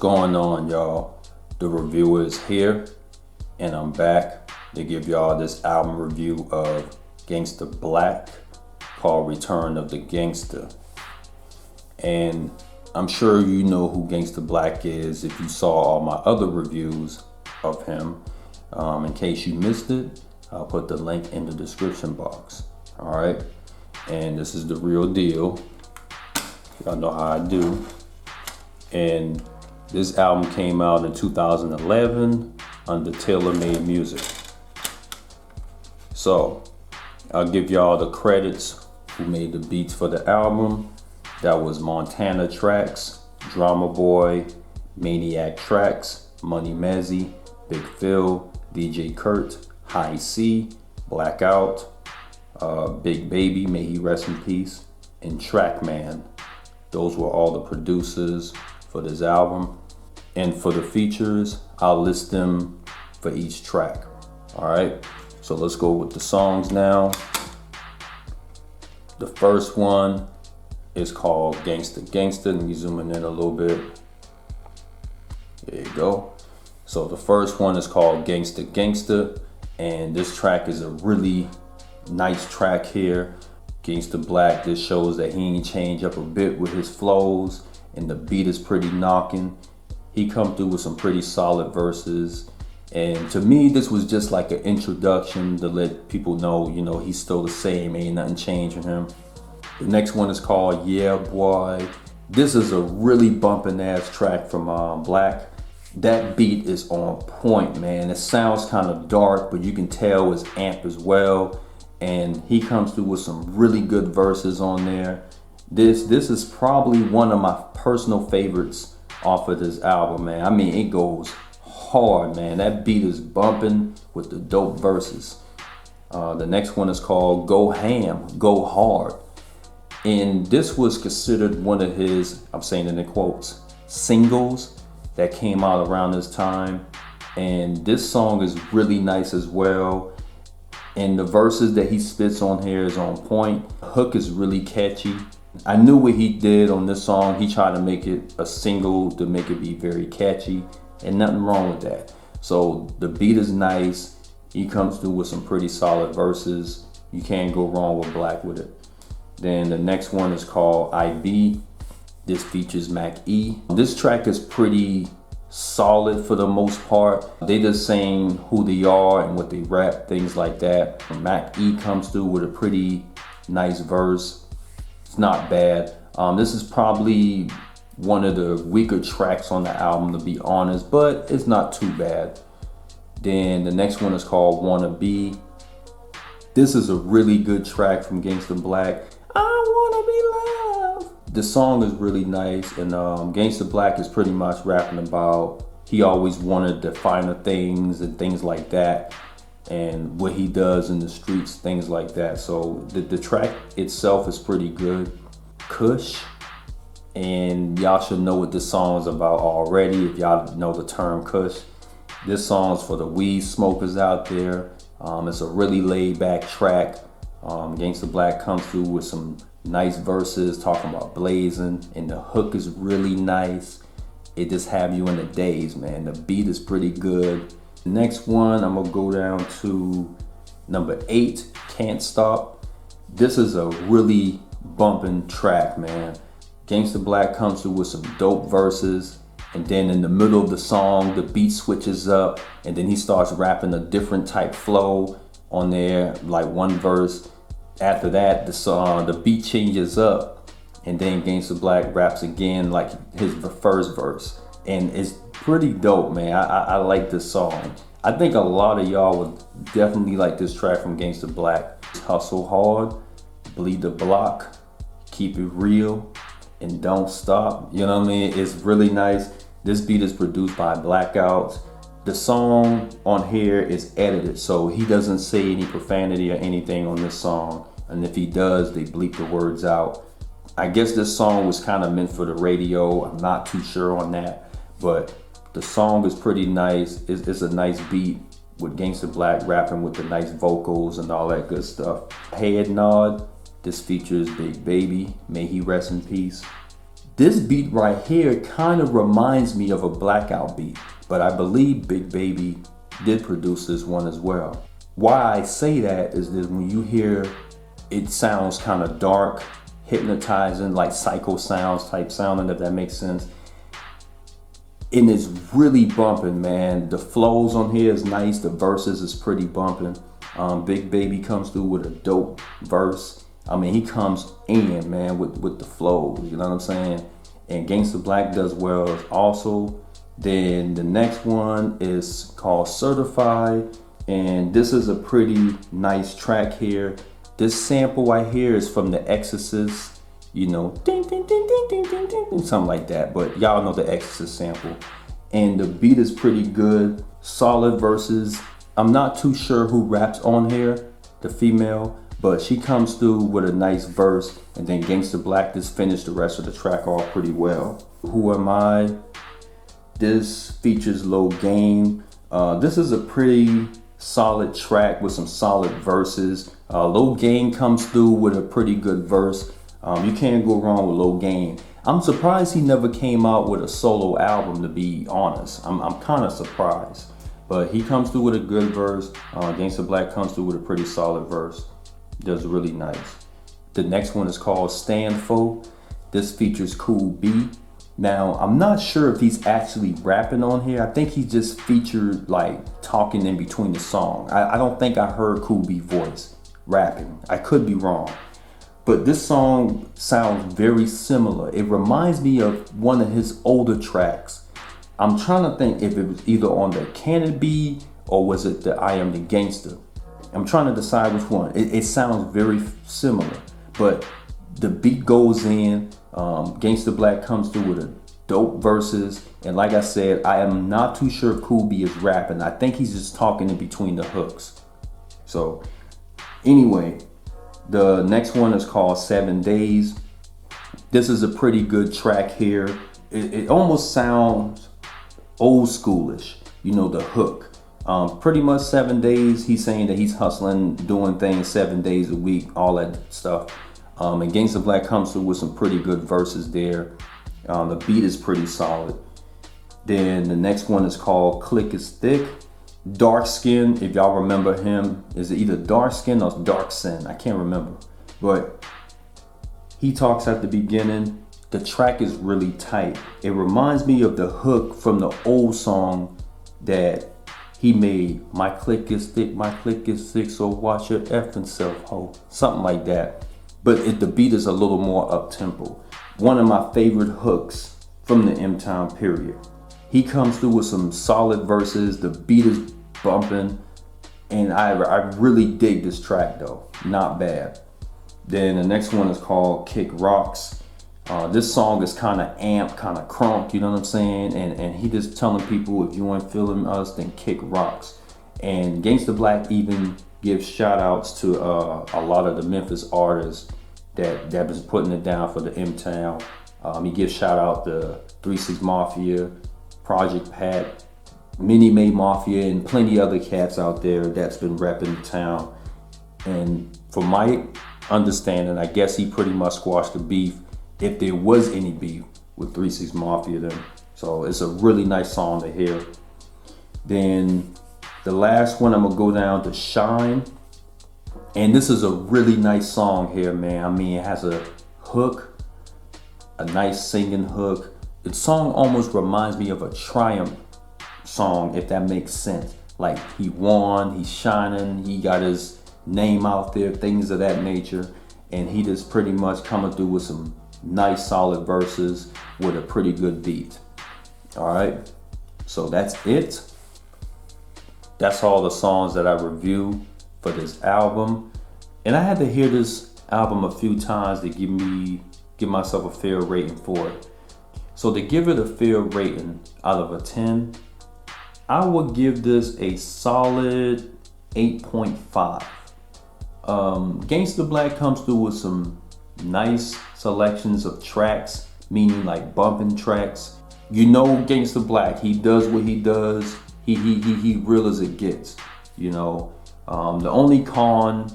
going on, y'all? The reviewer is here, and I'm back to give y'all this album review of Gangsta Blac called Return of the Gangsta. And I'm sure you know who Gangsta Blac is if you saw all my other reviews of him. In case you missed it, I'll put the link in the description box. All right, and this is the real deal. Y'all know how I do. And this album came out in 2011 under Taylor Made Music. So I'll give y'all the credits who made the beats for the album. That was Montana Tracks, Drama Boy, Maniac Tracks, Money Mezzy, Big Phil, DJ Kurt, High C, Blackout, Big Baby, may he rest in peace, and Trackman. Those were all the producers for this album. And for the features, I'll list them for each track. All right, so let's go with the songs now. The first one is called Gangsta Gangsta. Let me zoom in a little bit. There you go. So the first one is called Gangsta Gangsta, and this track is a really nice track here. Gangsta Blac just shows that he ain't changed up a bit with his flows, and the beat is pretty knocking. He come through with some pretty solid verses, and to me this was just like an introduction to let people know, you know, he's still the same, ain't nothing changed with him. The next one is called Yeah Boy. This is a really bumping ass track from Blac. That beat is on point, man. It sounds kind of dark, but you can tell it's amp as well. And he comes through with some really good verses on there. This is probably one of my personal favorites off of this album, man. I mean, it goes hard, man. That beat is bumping with the dope verses. The next one is called Go Ham, Go Hard. And this was considered one of his, I'm saying it in quotes, singles that came out around this time. And this song is really nice as well. And the verses that he spits on here is on point. The hook is really catchy. I knew what he did on this song. He tried to make it a single to make it be very catchy, and nothing wrong with that. So the beat is nice. He comes through with some pretty solid verses. You can't go wrong with Blac with it. Then the next one is called IB. This features Mac E. This track is pretty solid for the most part. They just saying who they are and what they rap, things like that. Mac E comes through with a pretty nice verse. It's not bad. This is probably one of the weaker tracks on the album, to be honest, but it's not too bad. Then the next one is called Wannabe. This is a really good track from Gangsta Blac. I wanna be loved. The song is really nice, and Gangsta Blac is pretty much rapping about he always wanted the finer things and things like that, and what he does in the streets, things like that. So the track itself is pretty good. Kush, and y'all should know what this song is about already if y'all know the term Kush. This song's for the weed smokers out there. It's a really laid back track. Gangsta Blac comes through with some nice verses talking about blazing, and the hook is really nice. It just have you in the daze, man. The beat is pretty good. The next one, I'm gonna go down to number 8, Can't Stop. This is a really bumping track, man. Gangsta Blac comes through with some dope verses, and then in the middle of the song, the beat switches up, and then he starts rapping a different type flow on there, like one verse. After that, the beat changes up, and then Gangsta Blac raps again like his first verse, and it's pretty dope, man. I like this song. I think a lot of y'all would definitely like this track from Gangsta Blac. Hustle hard, bleed the block, keep it real, and don't stop. You know what I mean? It's really nice. This beat is produced by Blackout. The song on here is edited, so he doesn't say any profanity or anything on this song. And if he does, they bleep the words out. I guess this song was kind of meant for the radio. I'm not too sure on that, but the song is pretty nice. It's a nice beat with Gangsta Blac rapping with the nice vocals and all that good stuff. Head Nod. This features Big Baby, may he rest in peace. This beat right here kind of reminds me of a Blackout beat, but I believe Big Baby did produce this one as well. Why I say that is that when you hear, it sounds kind of dark, hypnotizing, like psycho sounds type sounding, if that makes sense. And it's really bumping, man. The flows on here is nice. The verses is pretty bumping. Big Baby comes through with a dope verse. I mean, he comes in, man, with the flow, you know what I'm saying? And Gangsta Blac does well also. Then the next one is called Certified, and this is a pretty nice track here. This sample right here is from The Exorcist, you know, ding, ding, ding, ding, ding, ding, ding, something like that. But y'all know The Exorcist sample. And the beat is pretty good, solid verses. I'm not too sure who raps on here, the female, but she comes through with a nice verse, and then Gangsta Blac just finished the rest of the track off pretty well. Who Am I? This features Lil Game. This is a pretty solid track with some solid verses. Lil Game comes through with a pretty good verse. You can't go wrong with Lil Game. I'm surprised he never came out with a solo album, to be honest. I'm kind of surprised. But he comes through with a good verse. Gangsta Blac comes through with a pretty solid verse. Does really nice. The next one is called Stand For. This features Cool B. Now, I'm not sure if he's actually rapping on here. I think he just featured like talking in between the song. I don't think I heard Cool B voice rapping. I could be wrong. But this song sounds very similar. It reminds me of one of his older tracks. I'm trying to think if it was either on the Can It Be or was it the I Am the Gangster. I'm trying to decide which one. It sounds very similar, but the beat goes in. Gangsta Blac comes through with a dope verses, and like I said, I am not too sure if Cool B is rapping. I think he's just talking in between the hooks. So anyway, the next one is called 7 Days. This is a pretty good track here. It almost sounds old schoolish, you know, the hook. Pretty much 7 days, he's saying that he's hustling, doing things 7 days a week, all that stuff. And Gangsta Blac comes through with some pretty good verses there. The beat is pretty solid. Then the next one is called Click Is Thick. Dark Skin, if y'all remember him, is it either Dark Skin or Dark Sin? I can't remember. But he talks at the beginning. The track is really tight. It reminds me of the hook from the old song that he made. My click is thick, so watch your effing self, ho. Something like that. But the beat is a little more up-tempo. One of my favorite hooks from the M-Town period. He comes through with some solid verses. The beat is bumping. And I really dig this track though. Not bad. Then the next one is called Kick Rocks. This song is kind of amped, kind of crunk, you know what I'm saying? And he just telling people, if you ain't feeling us, then kick rocks. And Gangsta Blac even gives shout outs to a lot of the Memphis artists that was putting it down for the M-Town. He gives shout out to 3 6 Mafia, Project Pat, Minnie Mae Mafia, and plenty other cats out there that's been repping the town. And from my understanding, I guess he pretty much squashed the beef, if there was any beef with 3 6 Mafia then. So it's a really nice song to hear. Then the last one, I'm gonna go down to Shine. And this is a really nice song here, man. I mean, it has a hook, a nice singing hook. The song almost reminds me of a Triumph song, if that makes sense. Like, he won, he's shining, he got his name out there, things of that nature. And he just pretty much coming through with some nice solid verses with a pretty good beat. All right, so that's it. That's all the songs that I review for this album. And I had to hear this album a few times to give myself a fair rating for it. So to give it a fair rating out of a 10, I would give this a solid 8.5. Gangsta Blac comes through with some nice selections of tracks, meaning like bumping tracks. You know, Gangsta Blac, he does what he does. He real as it gets, you know. The only con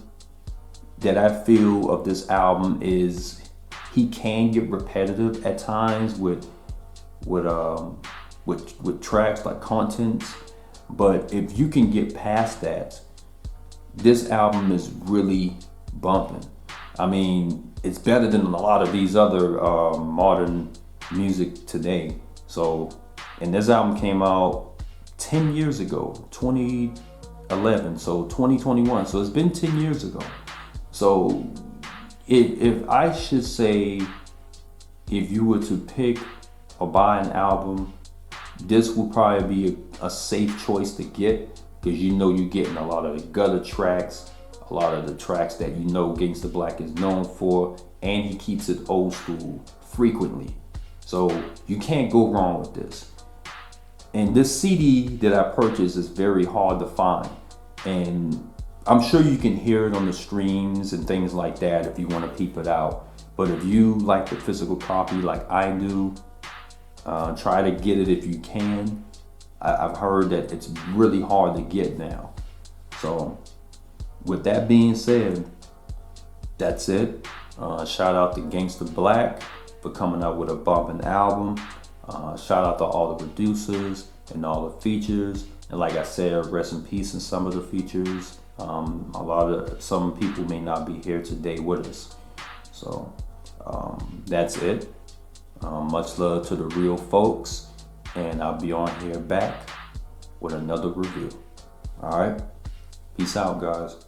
that I feel of this album is he can get repetitive at times with tracks like contents. But if you can get past that, this album is really bumping. I mean, it's better than a lot of these other modern music today. So, and this album came out 10 years ago, 2011, so 2021. So it's been 10 years ago. So if I should say, if you were to pick or buy an album, this will probably be a safe choice to get, because you know you're getting a lot of the gutter tracks, a lot of the tracks that you know Gangsta Blac is known for, and he keeps it old school frequently. So you can't go wrong with this. And this CD that I purchased is very hard to find, and I'm sure you can hear it on the streams and things like that if you want to peep it out. But if you like the physical copy like I do, try to get it if you can. I've heard that it's really hard to get now. So with that being said, that's it. Shout out to Gangsta Blac for coming out with a bumping album. Shout out to all the producers and all the features. And like I said, rest in peace in some of the features. Some people may not be here today with us. So that's it. Much love to the real folks, and I'll be on here back with another review. All right, peace out, guys.